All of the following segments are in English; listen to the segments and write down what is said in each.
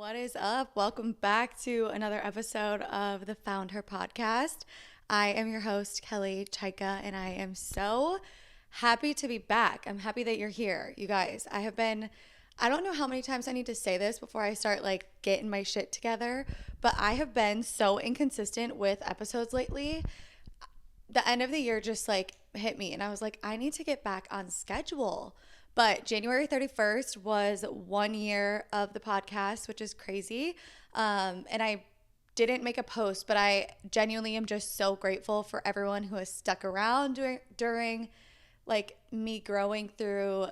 What is up? Welcome back to another episode of the Found Her podcast. I am your host, Kelly Chaika, and I am so happy to be back. I'm happy that you're here. You guys, I don't know how many times I need to say this before I start getting my shit together, but I have been so inconsistent with episodes lately. The end of the year just hit me, and I was like, I need to get back on schedule. But January 31st was 1 year of the podcast, which is crazy. And I didn't make a post, but I genuinely am just so grateful for everyone who has stuck around during me growing through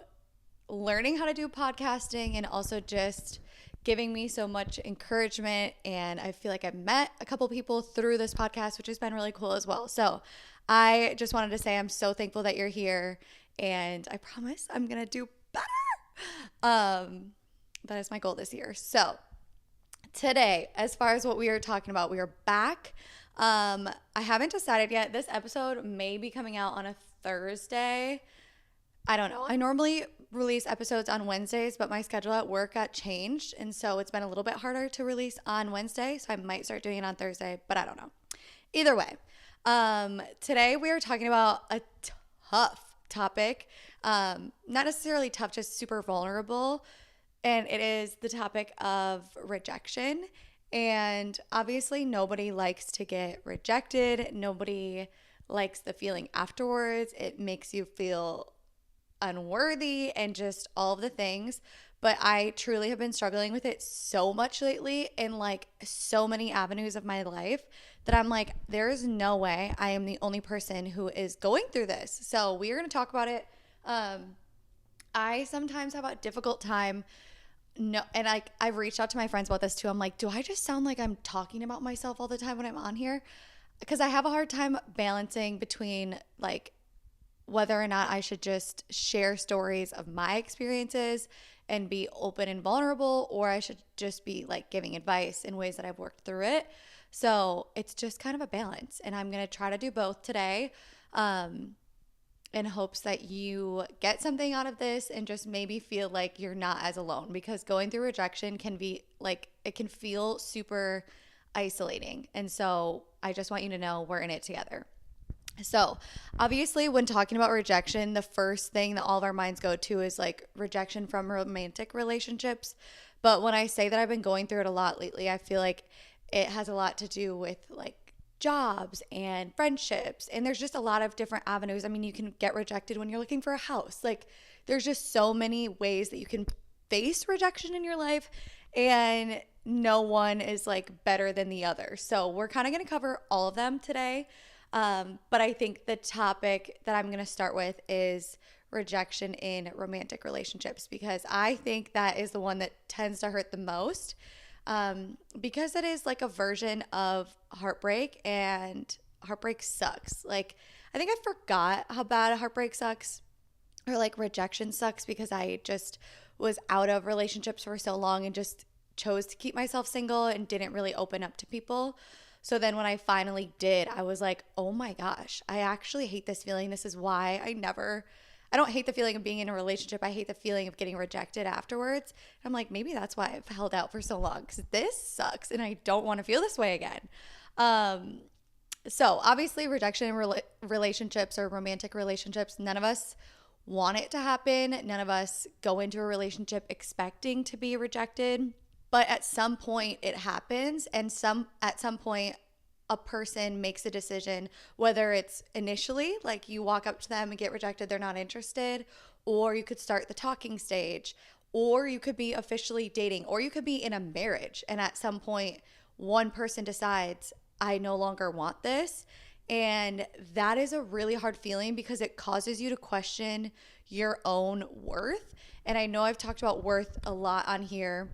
learning how to do podcasting, and also just giving me so much encouragement. And I feel like I've met a couple people through this podcast, which has been really cool as well. So I just wanted to say I'm so thankful that you're here, and I promise I'm going to do better. That is my goal this year. So today, as far as what we are talking about, we are back. I haven't decided yet. This episode may be coming out on a Thursday. I don't know. I normally release episodes on Wednesdays, but my schedule at work got changed, and so it's been a little bit harder to release on Wednesday, so I might start doing it on Thursday, but I don't know. Either way, today we are talking about a tough topic. Not necessarily tough, just super vulnerable, and it is the topic of rejection. And obviously nobody likes to get rejected. Nobody likes the feeling afterwards. It makes you feel unworthy and just all of the things. But I truly have been struggling with it so much lately in so many avenues of my life that I'm like, there is no way I am the only person who is going through this. So we are going to talk about it. I sometimes have a difficult time. No, and I've reached out to my friends about this too. I'm like, do I just sound like I'm talking about myself all the time when I'm on here? Because I have a hard time balancing between whether or not I should just share stories of my experiences and be open and vulnerable, or I should just be giving advice in ways that I've worked through it. So it's just kind of a balance, and I'm going to try to do both today, in hopes that you get something out of this and just maybe feel like you're not as alone, because going through rejection can be it can feel super isolating. And so I just want you to know we're in it together. So obviously when talking about rejection, the first thing that all of our minds go to is rejection from romantic relationships. But when I say that I've been going through it a lot lately, I feel like it has a lot to do with jobs and friendships. And there's just a lot of different avenues. I mean, you can get rejected when you're looking for a house. There's just so many ways that you can face rejection in your life, and no one is better than the other. So we're kind of going to cover all of them today. But I think the topic that I'm going to start with is rejection in romantic relationships, because I think that is the one that tends to hurt the most, because it is a version of heartbreak, and heartbreak sucks. I think I forgot how bad a heartbreak sucks, or rejection sucks, because I just was out of relationships for so long and just chose to keep myself single and didn't really open up to people. So then when I finally did, I was like, oh my gosh, I actually hate this feeling. This is why I don't hate the feeling of being in a relationship. I hate the feeling of getting rejected afterwards. I'm like, maybe that's why I've held out for so long, because this sucks and I don't want to feel this way again. So obviously rejection in relationships or romantic relationships, none of us want it to happen. None of us go into a relationship expecting to be rejected. But at some point it happens, and at some point a person makes a decision, whether it's initially you walk up to them and get rejected, they're not interested, or you could start the talking stage, or you could be officially dating, or you could be in a marriage, and at some point one person decides, I no longer want this. And that is a really hard feeling, because it causes you to question your own worth. And I know I've talked about worth a lot on here,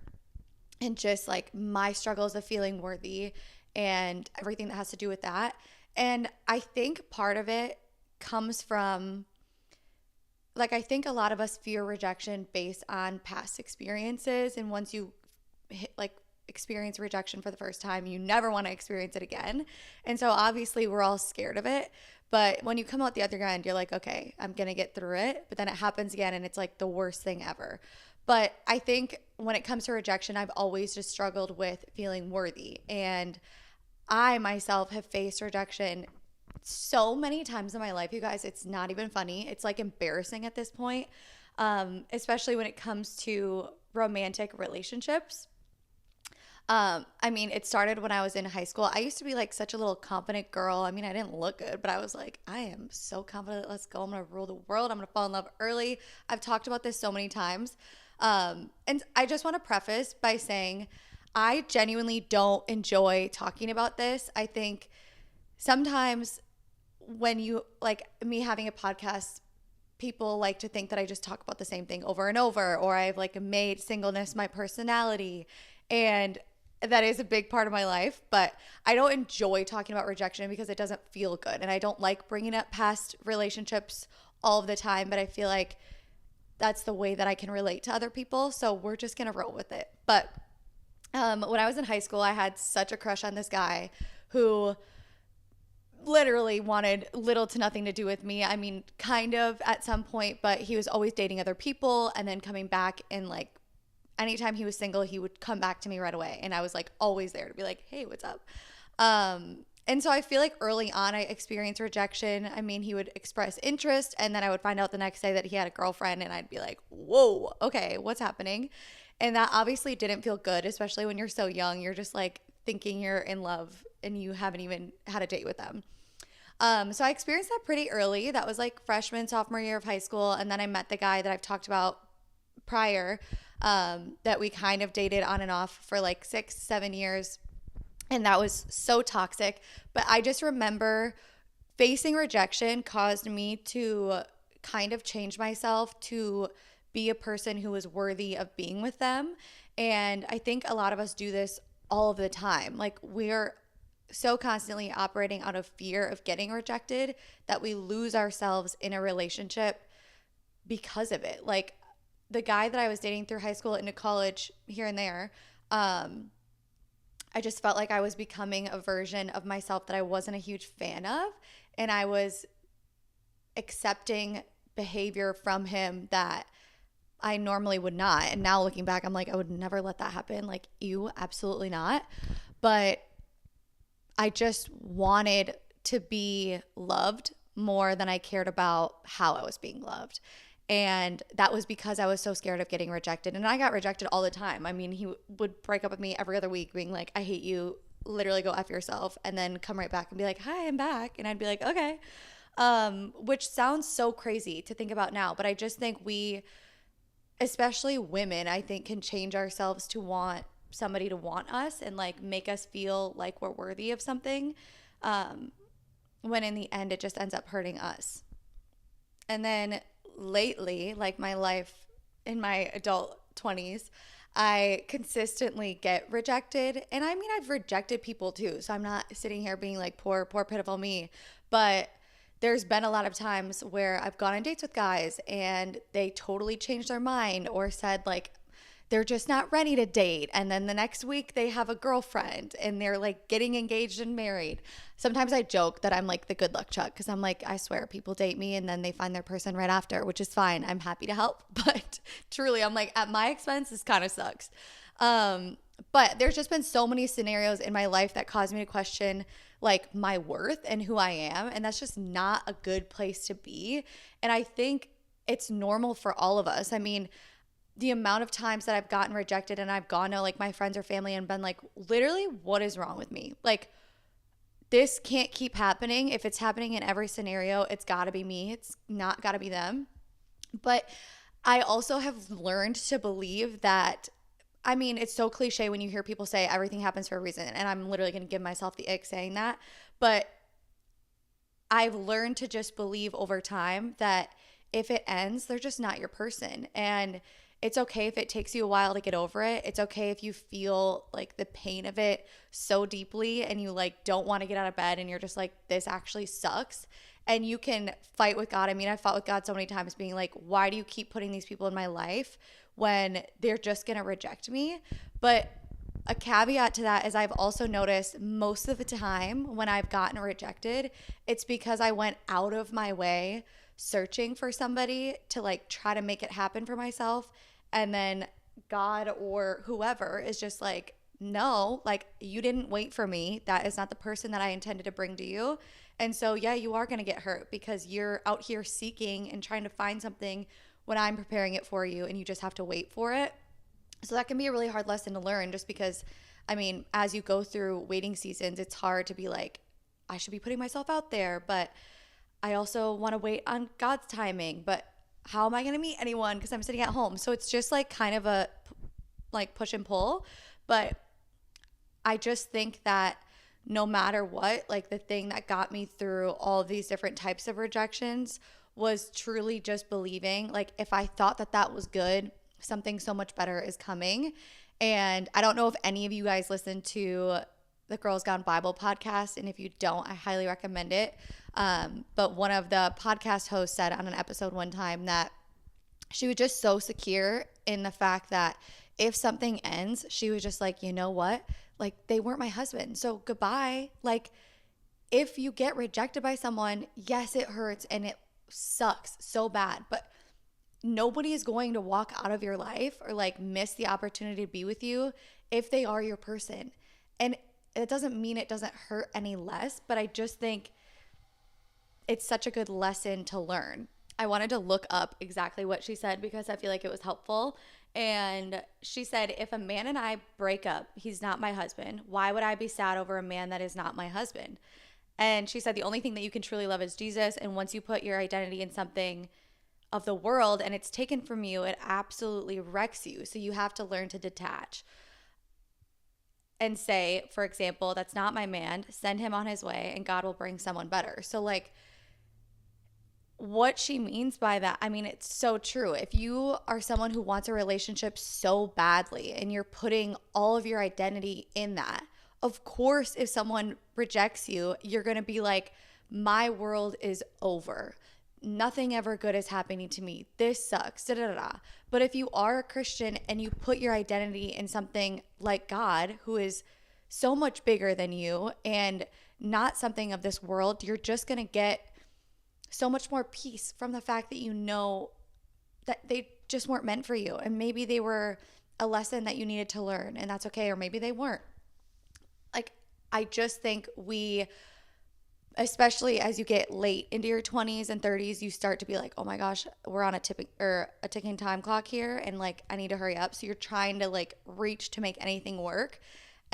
and just my struggles of feeling worthy and everything that has to do with that. And I think part of it comes from, I think a lot of us fear rejection based on past experiences. And once you experience rejection for the first time, you never want to experience it again. And so obviously we're all scared of it. But when you come out the other end, you're like, okay, I'm going to get through it. But then it happens again, and it's the worst thing ever. But I think when it comes to rejection, I've always just struggled with feeling worthy. And I myself have faced rejection so many times in my life, you guys. It's not even funny. It's like embarrassing at this point, especially when it comes to romantic relationships. I mean, it started when I was in high school. I used to be like such a little confident girl. I mean, I didn't look good, but I was like, I am so confident. Let's go. I'm going to rule the world. I'm going to fall in love early. I've talked about this so many times. And I just want to preface by saying I genuinely don't enjoy talking about this. I think sometimes when you like me having a podcast, people like to think that I just talk about the same thing over and over, or I've like made singleness my personality. And that is a big part of my life, but I don't enjoy talking about rejection because it doesn't feel good. And I don't like bringing up past relationships all of the time, but I feel like that's the way that I can relate to other people. So we're just going to roll with it. But when I was in high school, I had such a crush on this guy who literally wanted little to nothing to do with me. I mean, kind of at some point, but he was always dating other people and then coming back, and like anytime he was single, he would come back to me right away. And I was like always there to be like, hey, what's up? And so I feel like early on I experienced rejection. I mean, he would express interest and then I would find out the next day that he had a girlfriend and I'd be like, whoa, okay, what's happening? And that obviously didn't feel good, especially when you're so young. You're just like thinking you're in love and you haven't even had a date with them. So I experienced that pretty early. That was like freshman, sophomore year of high school. And then I met the guy that I've talked about prior, that we kind of dated on and off for like 6-7 years. And that was so toxic. But I just remember facing rejection caused me to kind of change myself to be a person who was worthy of being with them. And I think a lot of us do this all of the time. Like we're so constantly operating out of fear of getting rejected that we lose ourselves in a relationship because of it. Like the guy that I was dating through high school into college here and there, I just felt like I was becoming a version of myself that I wasn't a huge fan of. And I was accepting behavior from him that I normally would not. And now looking back, I'm like, I would never let that happen. Like, you, absolutely not. But I just wanted to be loved more than I cared about how I was being loved. And that was because I was so scared of getting rejected. And I got rejected all the time. I mean, he would break up with me every other week being like, I hate you, literally go F yourself, and then come right back and be like, hi, I'm back. And I'd be like, okay. Which sounds so crazy to think about now. But I just think we, especially women, I think can change ourselves to want somebody to want us and like make us feel like we're worthy of something, when in the end it just ends up hurting us. And then lately, like my life in my adult 20s, I consistently get rejected. And I mean, I've rejected people too, so I'm not sitting here being like poor pitiful me, but there's been a lot of times where I've gone on dates with guys and they totally changed their mind or said like they're just not ready to date. And then the next week they have a girlfriend and they're like getting engaged and married. Sometimes I joke that I'm like the good luck Chuck because I'm like, I swear people date me and then they find their person right after, which is fine. I'm happy to help. But truly, I'm like, at my expense, this kind of sucks. But there's just been so many scenarios in my life that cause me to question like my worth and who I am. And that's just not a good place to be. And I think it's normal for all of us. I mean, the amount of times that I've gotten rejected and I've gone to like my friends or family and been like, literally, what is wrong with me? Like, this can't keep happening. If it's happening in every scenario, it's got to be me. It's not got to be them. But I also have learned to believe that, I mean, it's so cliche when you hear people say everything happens for a reason. And I'm literally going to give myself the ick saying that. But I've learned to just believe over time that if it ends, they're just not your person. And it's okay if it takes you a while to get over it. It's okay if you feel like the pain of it so deeply and you like don't want to get out of bed and you're just like, this actually sucks. And you can fight with God. I mean, I fought with God so many times being like, why do you keep putting these people in my life when they're just going to reject me? But a caveat to that is I've also noticed most of the time when I've gotten rejected, it's because I went out of my way searching for somebody to like try to make it happen for myself. And then God or whoever is just like, no, like you didn't wait for me. That is not the person that I intended to bring to you. And so, yeah, you are going to get hurt because you're out here seeking and trying to find something when I'm preparing it for you and you just have to wait for it. So that can be a really hard lesson to learn just because, I mean, as you go through waiting seasons, it's hard to be like, I should be putting myself out there, but I also want to wait on God's timing. But how am I going to meet anyone because I'm sitting at home? So it's just like kind of a like push and pull. But I just think that no matter what, like the thing that got me through all of these different types of rejections was truly just believing, like if I thought that that was good, something so much better is coming. And I don't know if any of you guys listen to the Girls Gone Bible podcast. And if you don't, I highly recommend it. But one of the podcast hosts said on an episode one time that she was just so secure in the fact that if something ends, she was just like, you know what? Like, they weren't my husband. So goodbye. Like, if you get rejected by someone, yes, it hurts and it sucks so bad. But nobody is going to walk out of your life or like miss the opportunity to be with you if they are your person. And it doesn't mean it doesn't hurt any less, but I just think it's such a good lesson to learn. I wanted to look up exactly what she said because I feel like it was helpful. And she said, if a man and I break up, he's not my husband. Why would I be sad over a man that is not my husband? And she said, the only thing that you can truly love is Jesus. And once you put your identity in something of the world and it's taken from you, it absolutely wrecks you. So you have to learn to detach and say, for example, that's not my man. Send him on his way and God will bring someone better. So like, what she means by that, I mean, it's so true. If you are someone who wants a relationship so badly and you're putting all of your identity in that, of course, if someone rejects you, you're going to be like, my world is over. Nothing ever good is happening to me. This sucks. Da, da, da, da. But if you are a Christian and you put your identity in something like God, who is so much bigger than you and not something of this world, you're just going to get so much more peace from the fact that you know that they just weren't meant for you. And maybe they were a lesson that you needed to learn, and that's okay. Or maybe they weren't. Like, I just think we, especially as you get late into your 20s and 30s, you start to be like, oh my gosh, we're on a ticking time clock here. And like, I need to hurry up. So you're trying to like reach to make anything work.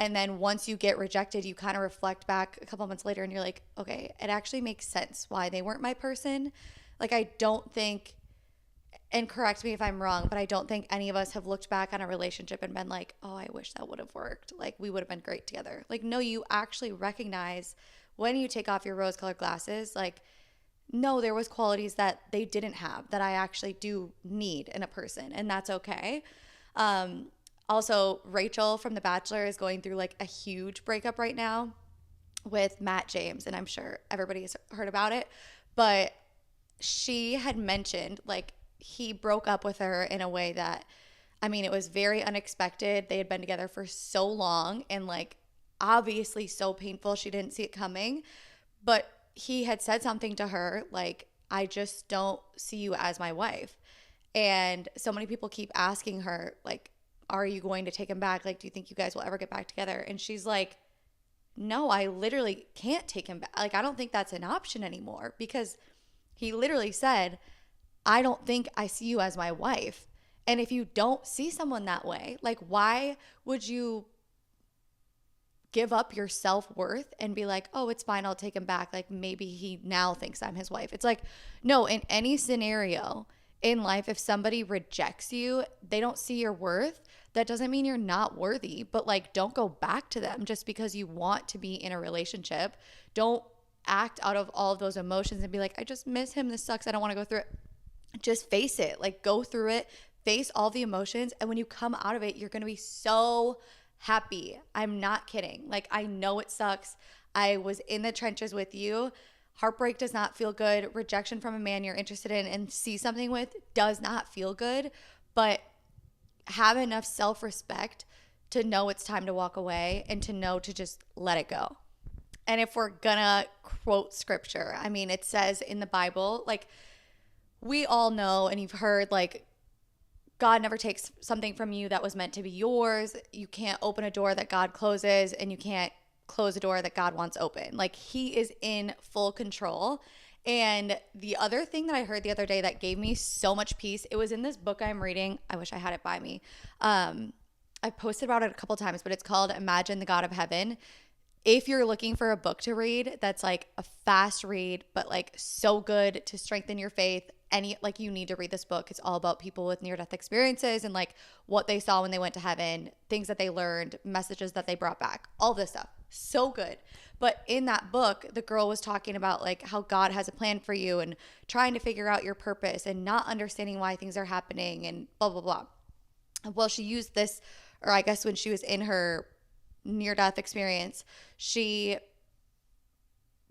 And then once you get rejected, you kind of reflect back a couple months later and you're like, okay, it actually makes sense why they weren't my person. Like, I don't think, and correct me if I'm wrong, but I don't think any of us have looked back on a relationship and been like, oh, I wish that would have worked. Like, we would have been great together. Like, no, you actually recognize when you take off your rose-colored glasses, like, no, there was qualities that they didn't have that I actually do need in a person, and that's okay. Also, Rachel from The Bachelor is going through like a huge breakup right now with Matt James, and I'm sure everybody's heard about it. But she had mentioned like he broke up with her in a way that, I mean, it was very unexpected. They had been together for so long and like obviously so painful. She didn't see it coming. But he had said something to her like, I just don't see you as my wife. And so many people keep asking her, like, are you going to take him back? Like, do you think you guys will ever get back together? And she's like, no, I literally can't take him back. Like, I don't think that's an option anymore because he literally said, I don't think I see you as my wife. And if you don't see someone that way, like, why would you give up your self-worth and be like, oh, it's fine, I'll take him back. Like, maybe he now thinks I'm his wife. It's like, no, in any scenario in life, if somebody rejects you, they don't see your worth. That doesn't mean you're not worthy, but like, don't go back to them just because you want to be in a relationship. Don't act out of all of those emotions and be like, I just miss him. This sucks. I don't want to go through it. Just face it. Like, go through it, face all the emotions. And when you come out of it, you're going to be so happy. I'm not kidding. Like, I know it sucks. I was in the trenches with you. Heartbreak does not feel good. Rejection from a man you're interested in and see something with does not feel good. But have enough self-respect to know it's time to walk away and to know to just let it go. And if we're gonna quote scripture, I mean, it says in the Bible, like, we all know and you've heard like God never takes something from you that was meant to be yours. You can't open a door that God closes, and you can't close a door that God wants open. Like, he is in full control. And the other thing that I heard the other day that gave me so much peace, it was in this book I'm reading. I wish I had it by me. I posted about it a couple times, but it's called Imagine the God of Heaven. If you're looking for a book to read that's like a fast read, but like so good to strengthen your faith, like, you need to read this book. It's all about people with near-death experiences and like what they saw when they went to heaven, things that they learned, messages that they brought back, all this stuff. So good. But in that book, the girl was talking about like how God has a plan for you and trying to figure out your purpose and not understanding why things are happening and blah, blah, blah. Well, she used this, or I guess when she was in her near-death experience, she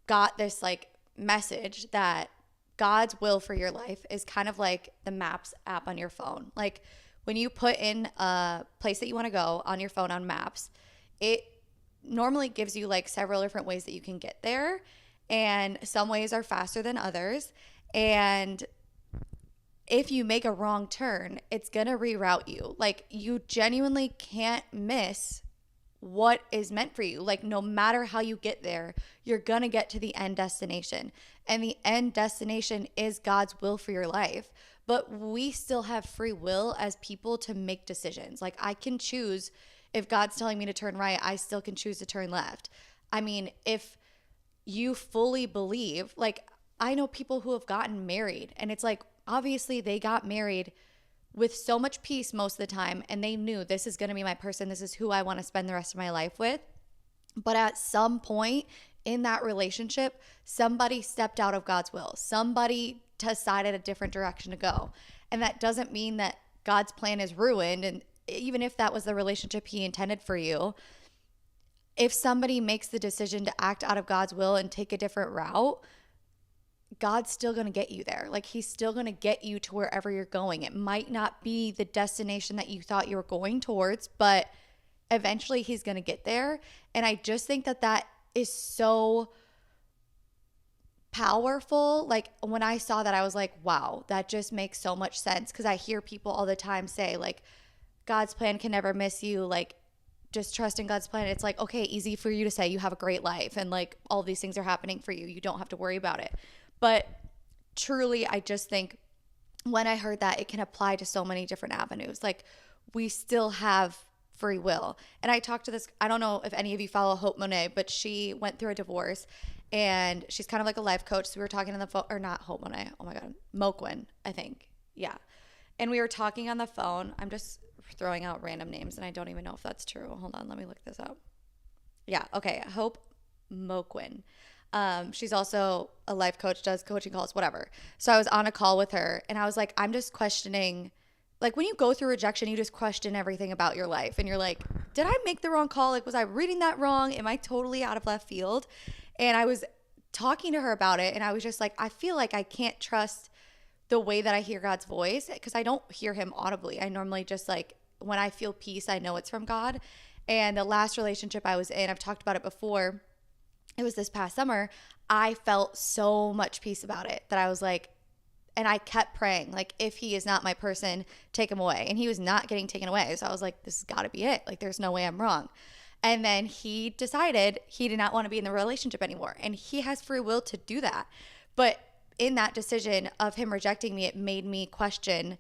got this like message that God's will for your life is kind of like the Maps app on your phone. Like, when you put in a place that you want to go on your phone on Maps, it normally gives you like several different ways that you can get there. And some ways are faster than others. And if you make a wrong turn, it's going to reroute you. Like, you genuinely can't miss what is meant for you. Like, no matter how you get there, you're going to get to the end destination. And the end destination is God's will for your life. But we still have free will as people to make decisions. Like, I can choose, if God's telling me to turn right, I still can choose to turn left. I mean, if you fully believe, like, I know people who have gotten married, and it's like, obviously they got married with so much peace most of the time, and they knew this is going to be my person, this is who I want to spend the rest of my life with. But at some point in that relationship, somebody stepped out of God's will. Somebody decided a different direction to go. And that doesn't mean that God's plan is ruined. And even if that was the relationship he intended for you, if somebody makes the decision to act out of God's will and take a different route, God's still going to get you there. Like, he's still going to get you to wherever you're going. It might not be the destination that you thought you were going towards, but eventually he's going to get there. And I just think that that is so powerful. Like, when I saw that, I was like, wow, that just makes so much sense. Because I hear people all the time say, like, God's plan can never miss you. Like, just trust in God's plan. It's like, okay, easy for you to say, you have a great life and like all these things are happening for you. You don't have to worry about it. But truly, I just think when I heard that, it can apply to so many different avenues. Like, we still have free will. And I talked to this, I don't know if any of you follow Hope Monet, but she went through a divorce and she's kind of like a life coach. So we were talking on the phone, or not Hope Monet, oh my God, Moquin, I think. Yeah. And we were talking on the phone. I'm just throwing out random names and I don't even know if that's true. Hold on, let me look this up. Yeah, okay, Hope Moquin. She's also a life coach, does coaching calls, whatever. So I was on a call with her and I was like, I'm just questioning, like, when you go through rejection, you just question everything about your life. And you're like, did I make the wrong call? Like, was I reading that wrong? Am I totally out of left field? And I was talking to her about it and I was just like, I feel like I can't trust the way that I hear God's voice because I don't hear him audibly. I normally just, like, when I feel peace, I know it's from God. And the last relationship I was in, I've talked about it before, it was this past summer, I felt so much peace about it that I was like, and I kept praying, like, if he is not my person, take him away. And he was not getting taken away. So I was like, this has got to be it. Like, there's no way I'm wrong. And then he decided he did not want to be in the relationship anymore. And he has free will to do that. But in that decision of him rejecting me, it made me question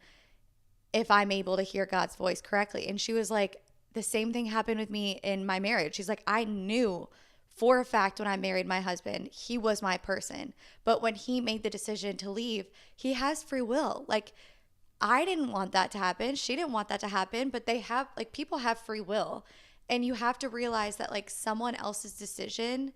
if I'm able to hear God's voice correctly. And she was like, the same thing happened with me in my marriage. She's like, I knew for a fact when I married my husband, he was my person. But when he made the decision to leave, he has free will. Like, I didn't want that to happen. She didn't want that to happen, but they have, like, people have free will. And you have to realize that, like, someone else's decision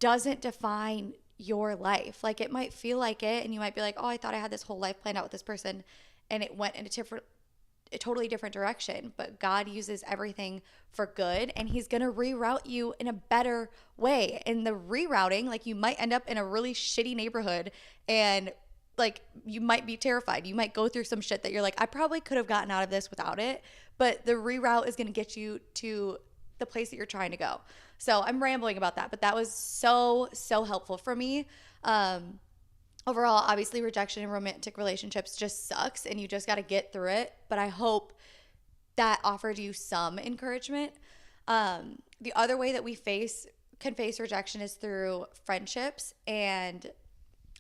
doesn't define your life. Like, it might feel like it, and you might be like, oh, I thought I had this whole life planned out with this person, and it went in a totally different direction. But God uses everything for good, and he's going to reroute you in a better way. And the rerouting, like, you might end up in a really shitty neighborhood, and, like, you might be terrified. You might go through some shit that you're like, I probably could have gotten out of this without it. But the reroute is going to get you to the place that you're trying to go. So I'm rambling about that, but that was so, so helpful for me. overall, obviously, rejection in romantic relationships just sucks and you just got to get through it. But I hope that offered you some encouragement. The other way that we can face rejection is through friendships. And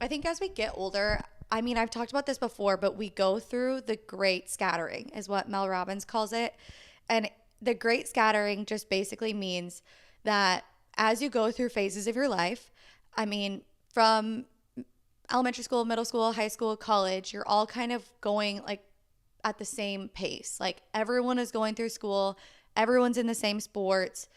I think as we get older, I mean, I've talked about this before, but we go through the great scattering, is what Mel Robbins calls it. And the great scattering just basically means that as you go through phases of your life, I mean, from elementary school, middle school, high school, college, you're all kind of going like at the same pace. Like everyone is going through school, everyone's in the same sports.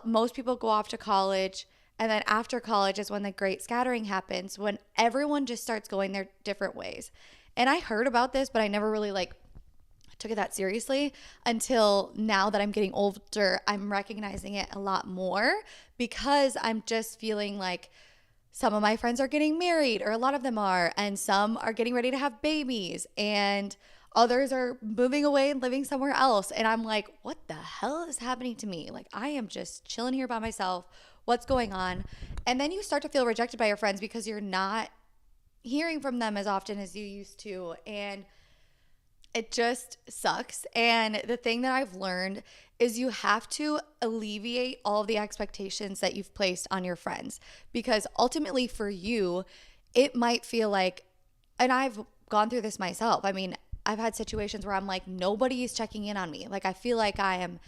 Most people go off to college. And then after college is when the great scattering happens, when everyone just starts going their different ways. And I heard about this, but I never really like took it that seriously until now that I'm getting older. I'm recognizing it a lot more because I'm just feeling like some of my friends are getting married, or a lot of them are, and some are getting ready to have babies, and others are moving away and living somewhere else. And I'm like, what the hell is happening to me? Like, I am just chilling here by myself. What's going on? And then you start to feel rejected by your friends because you're not hearing from them as often as you used to. And it just sucks. And the thing that I've learned is you have to alleviate all of the expectations that you've placed on your friends, because ultimately for you, it might feel like, and I've gone through this myself. I mean, I've had situations where I'm like, nobody is checking in on me. Like, I feel like I am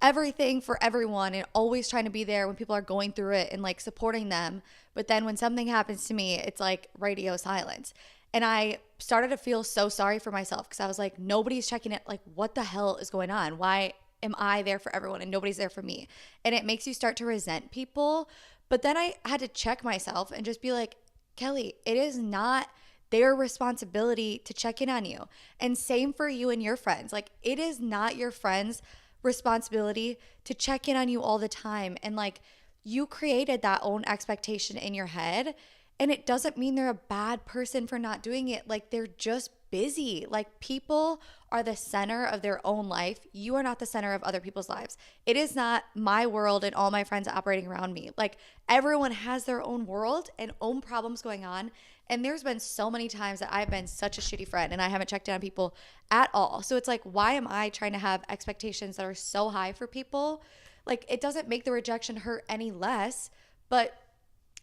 everything for everyone and always trying to be there when people are going through it and like supporting them. But then when something happens to me, it's like radio silence. And I started to feel so sorry for myself because I was like, nobody's checking it. Like, what the hell is going on? Why am I there for everyone and nobody's there for me? And it makes you start to resent people. But then I had to check myself and just be like, Kelly, it is not their responsibility to check in on you. And same for you and your friends. Like, it is not your friends' responsibility to check in on you all the time. And like, you created that own expectation in your head. And it doesn't mean they're a bad person for not doing it. Like, they're just busy. Like, people are the center of their own life. You are not the center of other people's lives. It is not my world and all my friends operating around me. Like, everyone has their own world and own problems going on. And there's been so many times that I've been such a shitty friend and I haven't checked in on people at all. So it's like, why am I trying to have expectations that are so high for people? Like, it doesn't make the rejection hurt any less, but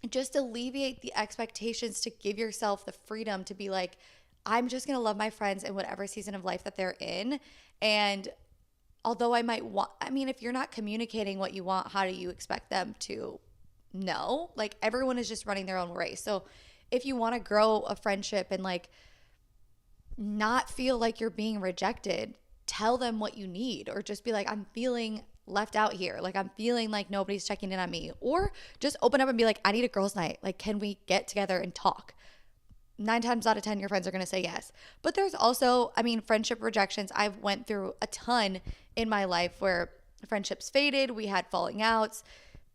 just alleviate the expectations to give yourself the freedom to be like, I'm just going to love my friends in whatever season of life that they're in. And although I might want, I mean, if you're not communicating what you want, how do you expect them to know? Like, everyone is just running their own race. So if you want to grow a friendship and like not feel like you're being rejected, tell them what you need, or just be like, I'm feeling left out here. Like, I'm feeling like nobody's checking in on me. Or just open up and be like, I need a girls' night. Like, can we get together and talk? 9 times out of 10, your friends are going to say yes. But there's also, I mean, friendship rejections. I've went through a ton in my life where friendships faded. We had falling outs.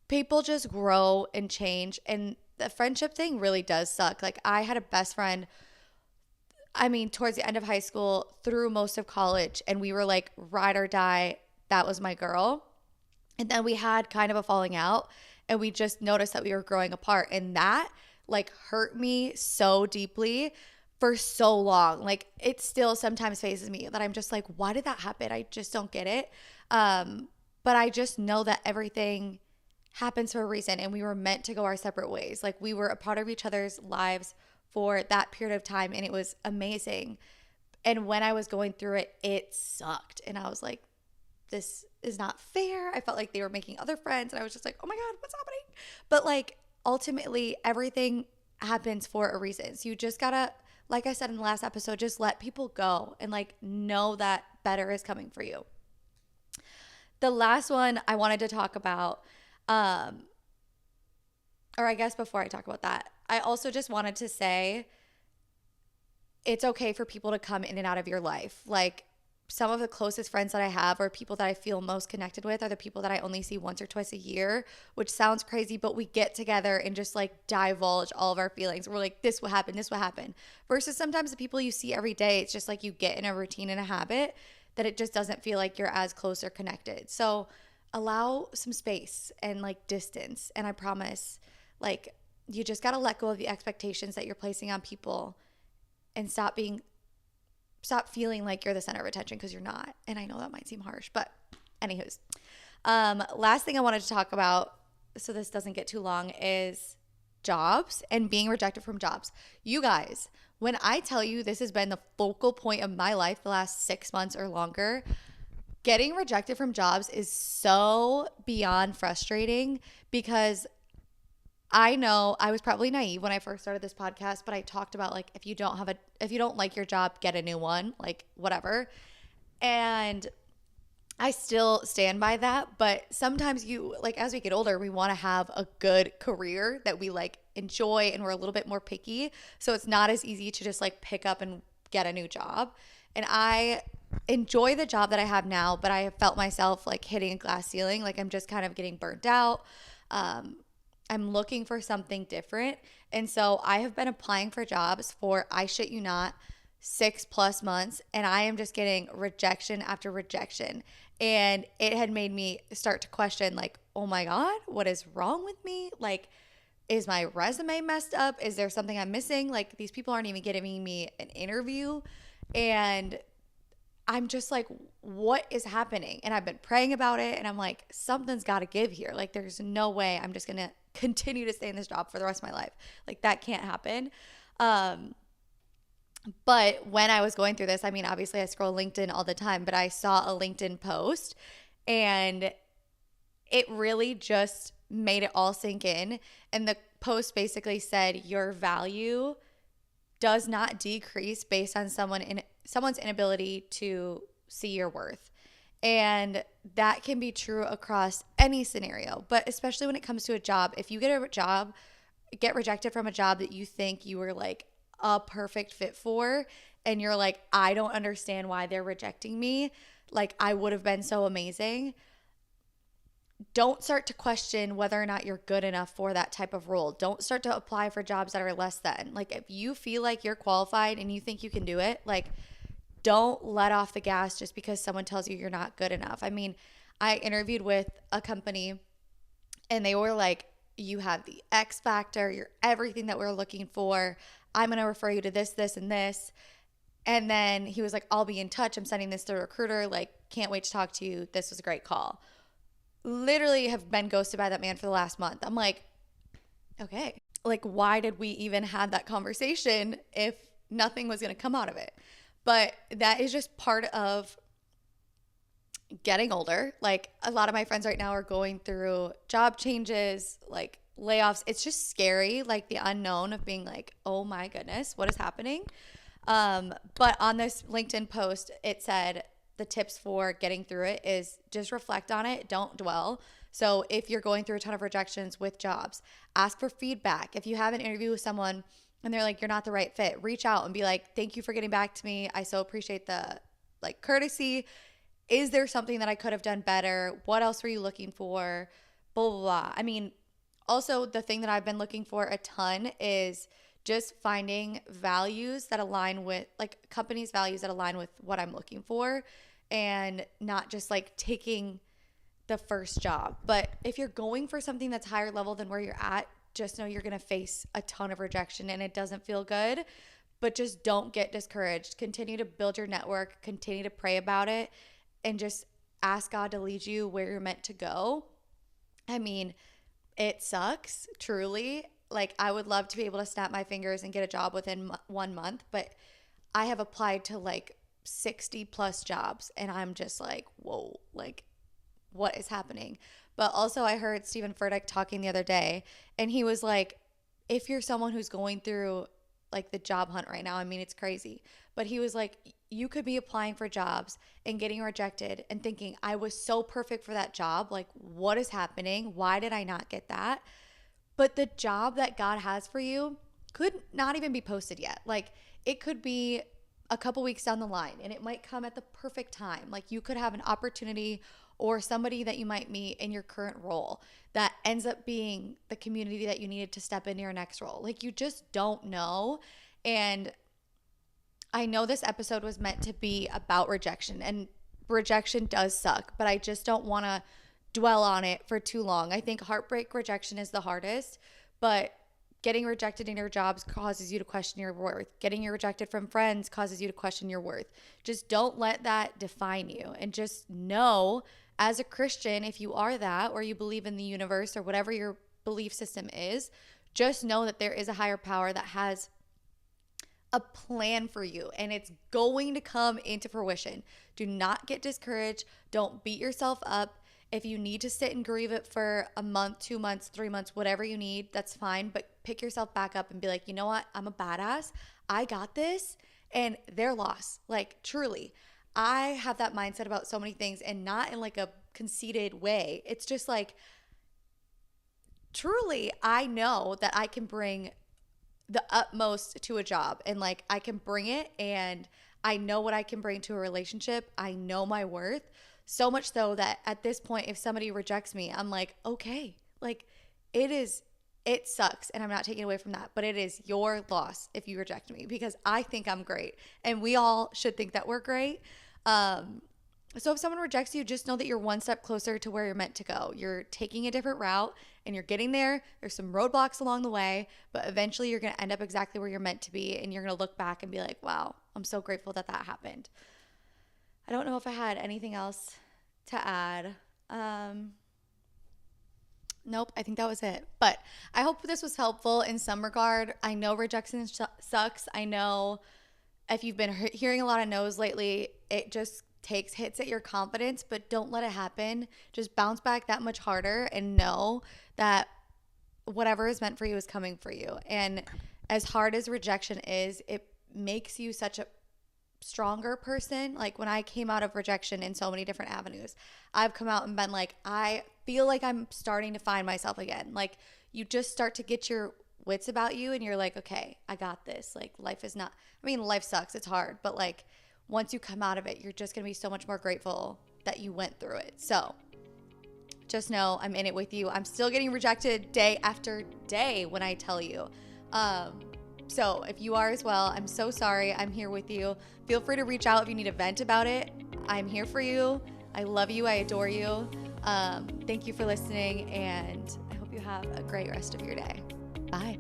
People just grow and change. And the friendship thing really does suck. Like, I had a best friend, I mean, towards the end of high school through most of college, and we were like ride or die. That was my girl. And then we had kind of a falling out, and we just noticed that we were growing apart. And that like hurt me so deeply for so long. Like, it still sometimes phases me that I'm just like, why did that happen? I just don't get it. But I just know that everything happens for a reason, and we were meant to go our separate ways. Like, we were a part of each other's lives for that period of time, and it was amazing. And when I was going through it, it sucked. And I was like, this is not fair. I felt like they were making other friends, and I was just like, oh my God, what's happening? But like, ultimately, everything happens for a reason. So you just gotta, like I said in the last episode, just let people go and like know that better is coming for you. The last one I wanted to talk about, or I guess before I talk about that, I also just wanted to say it's okay for people to come in and out of your life. Like, some of the closest friends that I have, or people that I feel most connected with, are the people that I only see once or twice a year, which sounds crazy, but we get together and just like divulge all of our feelings. We're like, this will happen, this will happen. Versus sometimes the people you see every day, it's just like you get in a routine and a habit that it just doesn't feel like you're as close or connected. So allow some space and like distance. And I promise, like, you just got to let go of the expectations that you're placing on people and stop feeling like you're the center of attention, because you're not. And I know that might seem harsh, but anywho's. Last thing I wanted to talk about, so this doesn't get too long, is jobs and being rejected from jobs. You guys, when I tell you this has been the focal point of my life the last 6 months or longer, getting rejected from jobs is so beyond frustrating, because I know I was probably naive when I first started this podcast, but I talked about like, if you don't like your job, get a new one, like whatever. And I still stand by that, but sometimes as we get older, we want to have a good career that we like enjoy, and we're a little bit more picky. So it's not as easy to just like pick up and get a new job. And I enjoy the job that I have now, but I have felt myself like hitting a glass ceiling. Like I'm just kind of getting burnt out. I'm looking for something different. And so I have been applying for jobs for, I shit you not, 6+ months, and I am just getting rejection after rejection. And it had made me start to question, like, oh my God, what is wrong with me? Like, is my resume messed up? Is there something I'm missing? Like, these people aren't even giving me an interview. And I'm just like, what is happening? And I've been praying about it, and I'm like, something's got to give here. Like, there's no way I'm just going to continue to stay in this job for the rest of my life. Like, that can't happen. But when I was going through this, I mean, obviously I scroll LinkedIn all the time, but I saw a LinkedIn post, and it really just made it all sink in. And the post basically said, your value does not decrease based on someone's inability to see your worth. And that can be true across any scenario, but especially when it comes to a job. If you get rejected from a job that you think you were like a perfect fit for, and you're like, I don't understand why they're rejecting me. Like, I would have been so amazing. Don't start to question whether or not you're good enough for that type of role. Don't start to apply for jobs that are less than. Like, if you feel like you're qualified and you think you can do it, like, don't let off the gas just because someone tells you you're not good enough. I mean, I interviewed with a company, and they were like, you have the X factor, you're everything that we're looking for. I'm going to refer you to this, this, and this. And then he was like, I'll be in touch. I'm sending this to a recruiter. Like, can't wait to talk to you. This was a great call. Literally have been ghosted by that man for the last month. I'm like, okay, like, why did we even have that conversation if nothing was going to come out of it? But that is just part of getting older. Like, a lot of my friends right now are going through job changes, like layoffs. It's just scary, like the unknown of being like, oh my goodness, what is happening? But on this LinkedIn post, it said the tips for getting through it is just reflect on it. Don't dwell. So if you're going through a ton of rejections with jobs, ask for feedback. If you have an interview with someone and they're like, you're not the right fit, reach out and be like, thank you for getting back to me. I so appreciate the like courtesy. Is there something that I could have done better? What else were you looking for? Blah, blah, blah. I mean, also the thing that I've been looking for a ton is just finding values that align with, like, companies' values that align with what I'm looking for, and not just like taking the first job. But if you're going for something that's higher level than where you're at, just know you're going to face a ton of rejection, and it doesn't feel good. But just don't get discouraged. Continue to build your network, continue to pray about it, and just ask God to lead you where you're meant to go. I mean, it sucks, truly. Like, I would love to be able to snap my fingers and get a job within 1 month, but I have applied to like 60 plus jobs, and I'm just like, whoa, like, what is happening? But also, I heard Stephen Furtick talking the other day, and he was like, if you're someone who's going through like the job hunt right now, I mean, it's crazy, but he was like, you could be applying for jobs and getting rejected and thinking, I was so perfect for that job. Like, what is happening? Why did I not get that? But the job that God has for you could not even be posted yet. Like, it could be a couple weeks down the line, and it might come at the perfect time. Like, you could have an opportunity or somebody that you might meet in your current role that ends up being the community that you needed to step into your next role. Like, you just don't know. And I know this episode was meant to be about rejection, and rejection does suck, but I just don't want to dwell on it for too long. I think heartbreak rejection is the hardest, but Getting rejected in your jobs causes you to question your worth. Getting you rejected from friends causes you to question your worth. Just don't let that define you. And just know, as a Christian, if you are that, or you believe in the universe, or whatever your belief system is, just know that there is a higher power that has a plan for you, and it's going to come into fruition. Do not get discouraged. Don't beat yourself up. If you need to sit and grieve it for a month, 2 months, 3 months, whatever you need, that's fine. But pick yourself back up and be like, you know what? I'm a badass. I got this. And their loss. Like, truly. I have that mindset about so many things, and not in like a conceited way. It's just like, truly, I know that I can bring the utmost to a job, and like I can bring it, and I know what I can bring to a relationship. I know my worth. So much so that at this point, if somebody rejects me, I'm like, okay, like it sucks, and I'm not taking away from that, but it is your loss if you reject me, because I think I'm great, and we all should think that we're great. So if someone rejects you, just know that you're one step closer to where you're meant to go. You're taking a different route, and you're getting there. There's some roadblocks along the way, but eventually you're going to end up exactly where you're meant to be, and you're going to look back and be like, wow, I'm so grateful that that happened. I don't know if I had anything else to add. Nope, I think that was it. But I hope this was helpful in some regard. I know rejection sucks. I know if you've been hearing a lot of no's lately, it just takes hits at your confidence, but don't let it happen. Just bounce back that much harder and know that whatever is meant for you is coming for you. And as hard as rejection is, it makes you such a stronger person. Like, when I came out of rejection in so many different avenues, I've come out and been like, I feel like I'm starting to find myself again. Like, you just start to get your wits about you, and you're like, okay, I got this. Like, life is not, I mean, life sucks, it's hard, but like, once you come out of it, you're just going to be so much more grateful that you went through it. So just know I'm in it with you. I'm still getting rejected day after day when I tell you. So if you are as well, I'm so sorry. I'm here with you. Feel free to reach out if you need to vent about it. I'm here for you. I love you. I adore you. Thank you for listening, and I hope you have a great rest of your day. Bye.